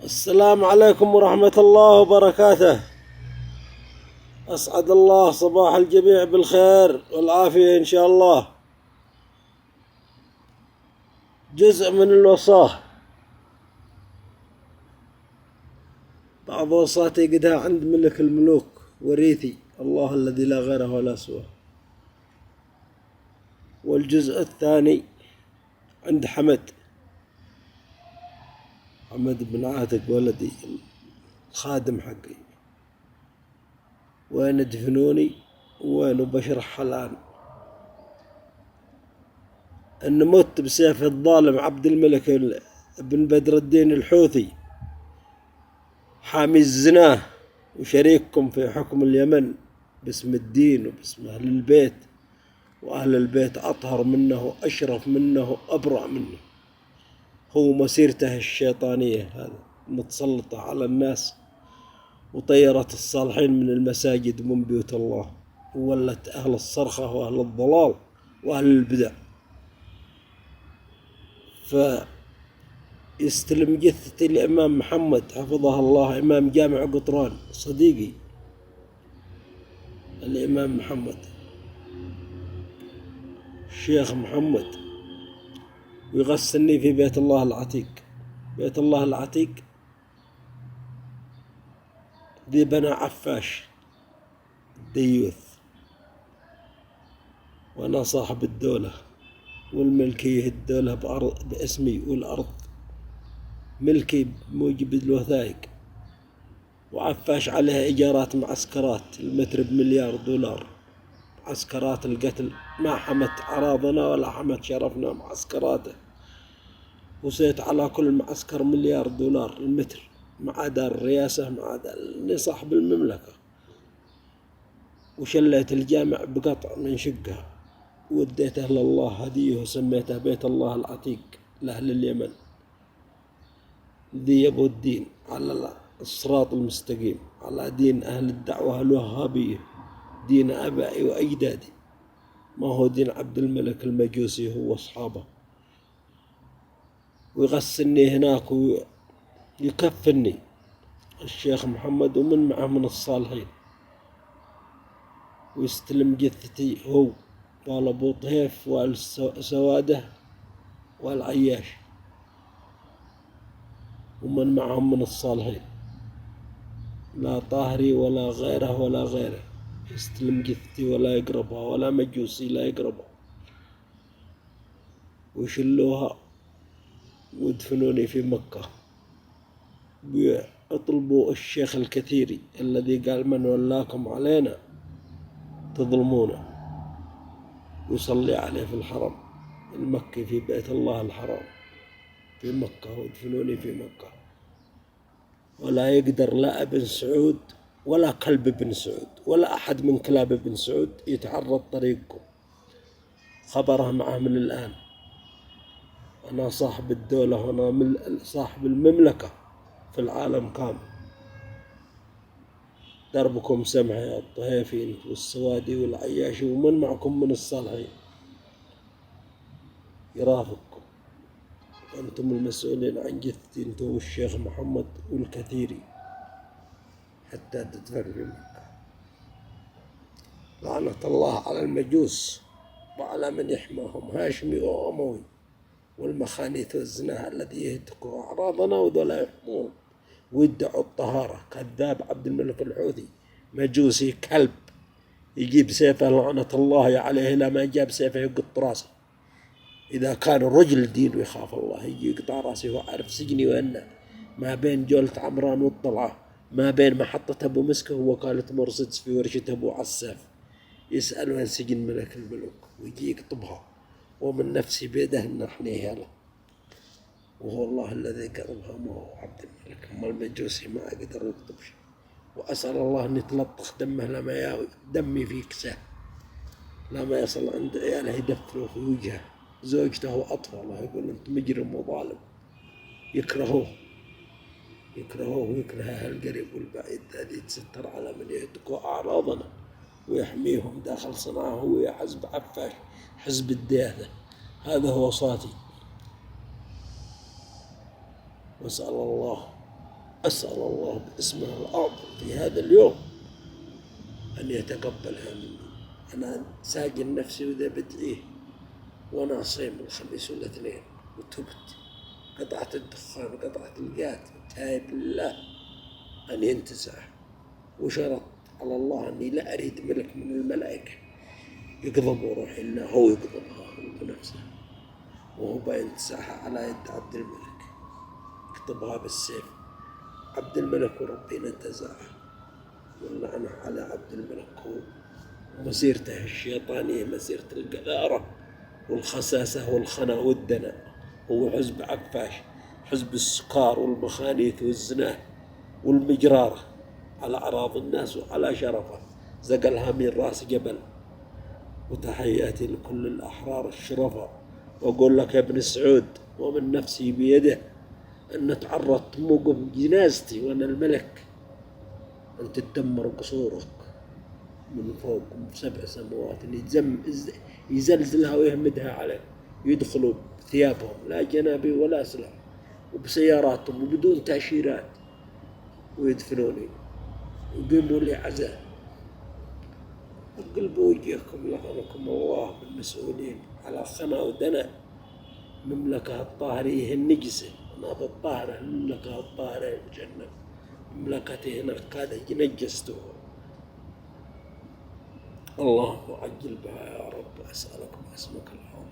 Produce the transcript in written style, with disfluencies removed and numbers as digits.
السلام عليكم ورحمة الله وبركاته. أسعد الله صباح الجميع بالخير والعافية إن شاء الله. جزء من الوصاة، بعض وصاتي قدها عند ملك الملوك وريثي الله الذي لا غيره ولا سواه. والجزء الثاني عند حمد بن عاتق ولدي الخادم حقي. وين دفنوني وين بشرح الآن. أن مت بسيف الظالم عبد الملك بن بدر الدين الحوثي حامي الزناه وشريككم في حكم اليمن باسم الدين وباسم أهل البيت، وأهل البيت أطهر منه وأشرف منه وأبرع منه. هو مسيرته الشيطانية هذا متسلطة على الناس، وطيرت الصالحين من المساجد من بيوت الله، وولت أهل الصرخة وأهل الضلال وأهل البدع. فيستلم جثة الإمام محمد حفظه الله، إمام جامع قطران صديقي الإمام محمد الشيخ محمد، ويغسلني في بيت الله العتيق. بيت الله العتيق ذي بنى عفاش الديوث، وأنا صاحب الدولة والملكية. الدولة باسمي، والأرض ملكي بموجب الوثائق. وعفاش عليها إيجارات معسكرات، المتر $1,000,000. معسكرات القتل ما حمت أراضنا ولا حمت شرفنا معسكراته. وسيت على كل معسكر $1,000,000 المتر، ما عدا الرئاسة، ما عدا اللي صاحب المملكة. وشليت الجامع بقطع من شقها وديته لله هديه، وسميته بيت الله العتيق لأهل اليمن. ذي يبو الدين على الصراط المستقيم، على دين أهل الدعوة الوهابية، دين أبائي وأجدادي، ما هو دين عبد الملك المجوسي هو أصحابه. ويغسلني هناك ويكفني الشيخ محمد ومن معه من الصالحين، ويستلم جثتي هو وآل أبو طهيف وآل سواده وآل عياش ومن معهم من الصالحين، لا طاهري ولا غيره ولا غيره يستلم جثتي ولا يقربها، ولا مجوسي لا يقربها. ويشلوها ويدفنوني في مكة. ويطلبوا الشيخ الكثيري الذي قال من ولاكم علينا تظلمونه، ويصلي عليه في الحرم المكي في بيت الله الحرام في مكة، ويدفنوني في مكة. ولا يقدر لا ابن سعود ولا كلب ابن سعود ولا أحد من كلاب ابن سعود يتعرض طريقكم. خبره معه من الآن. أنا صاحب الدولة، وأنا صاحب المملكة في العالم كامل. دربكم سمح يا الطهيفين والسوادي والعياشي ومن معكم من الصالحين يرافقكم. أنتم المسؤولين عن جثتي، أنتم والشيخ محمد والكثيري، حتى تدفن في مكة. لعنة الله على المجوس وعلى من يحماهم، هاشمي وأموي والمخانيث والزناه الذي يهتكوا أعراضنا وذولا يحمون ويدعوا الطهارة. كذاب عبد الملك الحوثي مجوسي كلب، يجيب سيفه لعنة الله عليه، لما جاب سيفه يقط راسه. إذا كان رجل دين ويخاف الله يجي يقطع راسي. هو عارف سجني وأنه ما بين جولة عمران والطلعة، ما بين محطة أبو مسكة ووكالة مرسيدس في ورشة أبو عساف. يسأل وين سجن ملك الملوك ويجي يقطبها، ومن نفسي بيده نحنيه له. وهو الله الذي قربها، ما هو عبد الملك. أما المجوسي ما أقدر يقطب شيء. وأسأل الله أن يتلطخ دمه لما ياوي دمي في كساه، لما يصل عند عياله يدفنوا في وجهه، زوجته وأطفاله يقول أنت مجرم وظالم. يكرهوه ويكره أهل القريب والبعيد. هذه تستر على من يهتكوا أعراضنا ويحميهم داخل صنعاء. هو يا حزب عفاش، حزب الدياثة. هذا هو صاتي. واسأل الله أسأل الله باسمه الأعظم في هذا اليوم أن يتقبلها مني. أنا ساجن نفسي وإذا بدعيه وأنا صيم الخميس والاثنين وتبت، قطعت الدخان قطعت القات، تايب لله أن ينتزع، وشرط على الله أني لا أريد ملك من الملائكة يقضب روحي إلا هو يقضبها هو بنفسه، وهو بينتزعها على يد عبد الملك، يقضبها بالسيف. عبد الملك وربنا انتزعها، واللعنة على عبد الملك هو ومسيرته الشيطانية، مسيرة القذارة والخساسة والخنا والدنا. هو حزب عفاش، حزب السكار والمخانيث والزنا والمجرارة على أعراض الناس وعلى شرفه، زقلها من راس جبل. وتحياتي لكل الأحرار الشرفاء، وأقول لك يا ابن سعود ومن نفسي بيده أن تعرضت موقف جنازتي وأنا الملك أن تدمر قصورك من فوق 7 سماوات، يزلزلها ويهمدها عليه، يدخلوا بثيابهم لا جنابي ولا سلاح وبسياراتهم وبدون تأشيرات ويدفنوني ويقيموا لي عزاء. اقلبوا وجهكم لعنكم الله بالمسؤولين على خنا ودنا مملكة الطاهرية النجسة، وناظر الطاهرة المملكة الطاهرة الجنة، مملكته هناك هذا نجسته. الله عجل بها يا رب، أسألك باسمك العظيم